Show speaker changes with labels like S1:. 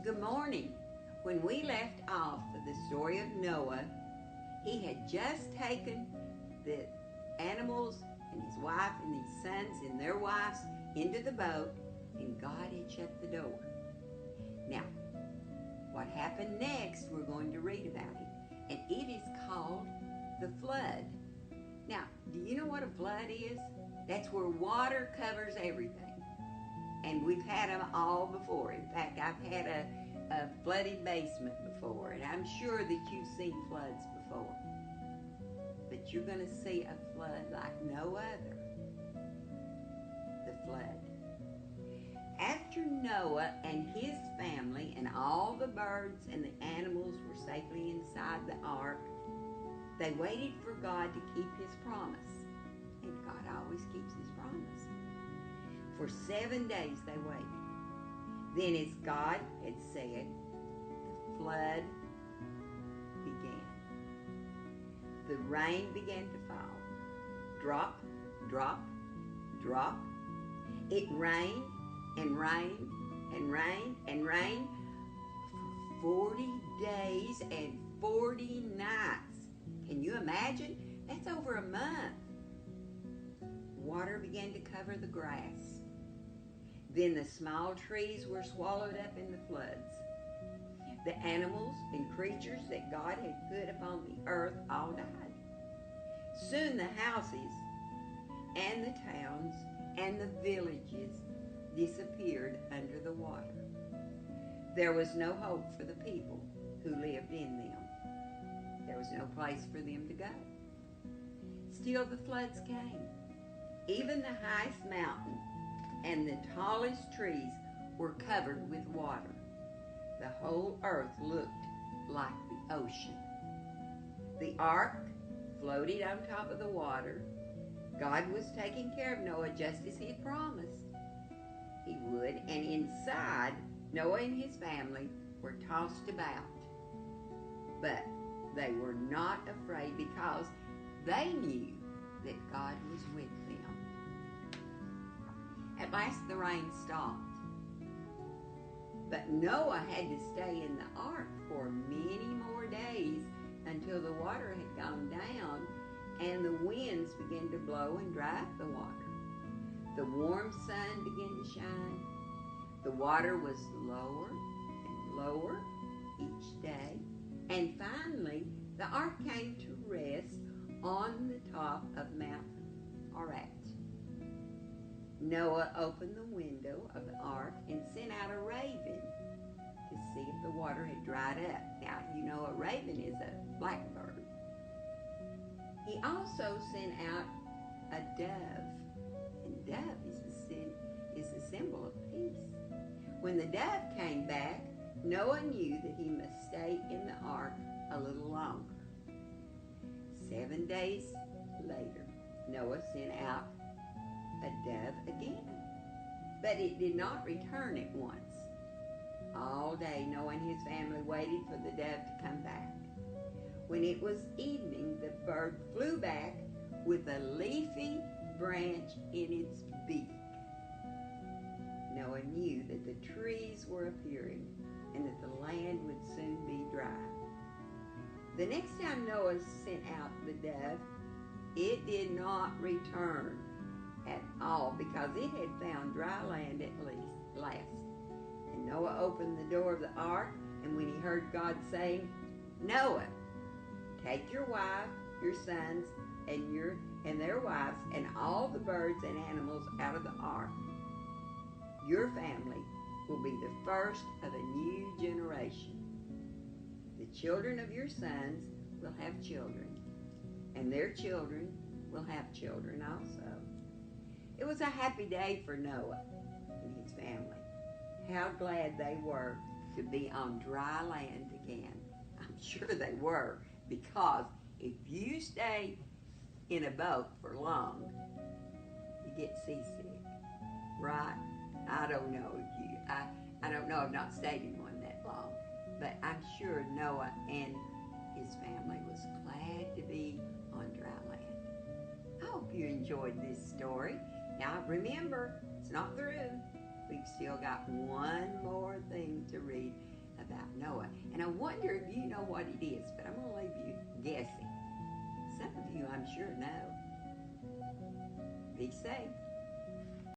S1: Good morning. When we left off with the story of Noah, he had just taken the animals and his wife and his sons and their wives into the boat, and God had shut the door. Now, what happened next, we're going to read about it, and it is called the flood. Now, do you know what a flood is? That's where water covers everything. And we've had them all before. In fact, I've had a flooded basement before, and I'm sure that you've seen floods before. But you're going to see a flood like no other. The flood. After Noah and his family and all the birds and the animals were safely inside the ark, they waited for God to keep his promise. And God always keeps his promise. For 7 days they waited. Then as God had said, the flood began. The rain began to fall. Drop, drop, drop. It rained and rained and rained and rained for 40 days and 40 nights. Can you imagine? That's over a month. Water began to cover the grass. Then the small trees were swallowed up in the floods. The animals and creatures that God had put upon the earth all died. Soon the houses and the towns and the villages disappeared under the water. There was no hope for the people who lived in them. There was no place for them to go. Still the floods came. Even the highest mountain and the tallest trees were covered with water. The whole earth looked like the ocean. The ark floated on top of the water. God was taking care of Noah just as he had promised he would, and inside, Noah and his family were tossed about. But they were not afraid because they knew that God was with them. At last the rain stopped. But Noah had to stay in the ark for many more days until the water had gone down and the winds began to blow and dry up the water. The warm sun began to shine. The water was lower and lower each day. And finally, the ark came to rest on the top of Mount Ararat. Noah opened the window of the ark and sent out a raven to see if the water had dried up. Now, you know a raven is a blackbird. He also sent out a dove, and dove is a symbol of peace. When the dove came back, Noah knew that he must stay in the ark a little longer. 7 days later, Noah sent out a dove again, but it did not return at once. All day Noah and his family waited for the dove to come back. When it was evening, the bird flew back with a leafy branch in its beak. Noah knew that the trees were appearing and that the land would soon be dry. The next time Noah sent out the dove, it did not return at all because it had found dry land at last. And Noah opened the door of the ark, and when he heard God saying, "Noah, take your wife, your sons, and their wives, and all the birds and animals out of the ark, your family will be the first of a new generation. The children of your sons will have children, and their children will have children also." It was a happy day for Noah and his family. How glad they were to be on dry land again. I'm sure they were, because if you stay in a boat for long, you get seasick, right? I don't know if you, I don't know, I've not stayed in one that long, but I'm sure Noah and his family was glad to be on dry land. I hope you enjoyed this story. Now remember, it's not through. We've still got one more thing to read, about Noah. And I wonder if you know what it is, but I'm going to leave you guessing. Some of you, I'm sure, know. Be safe.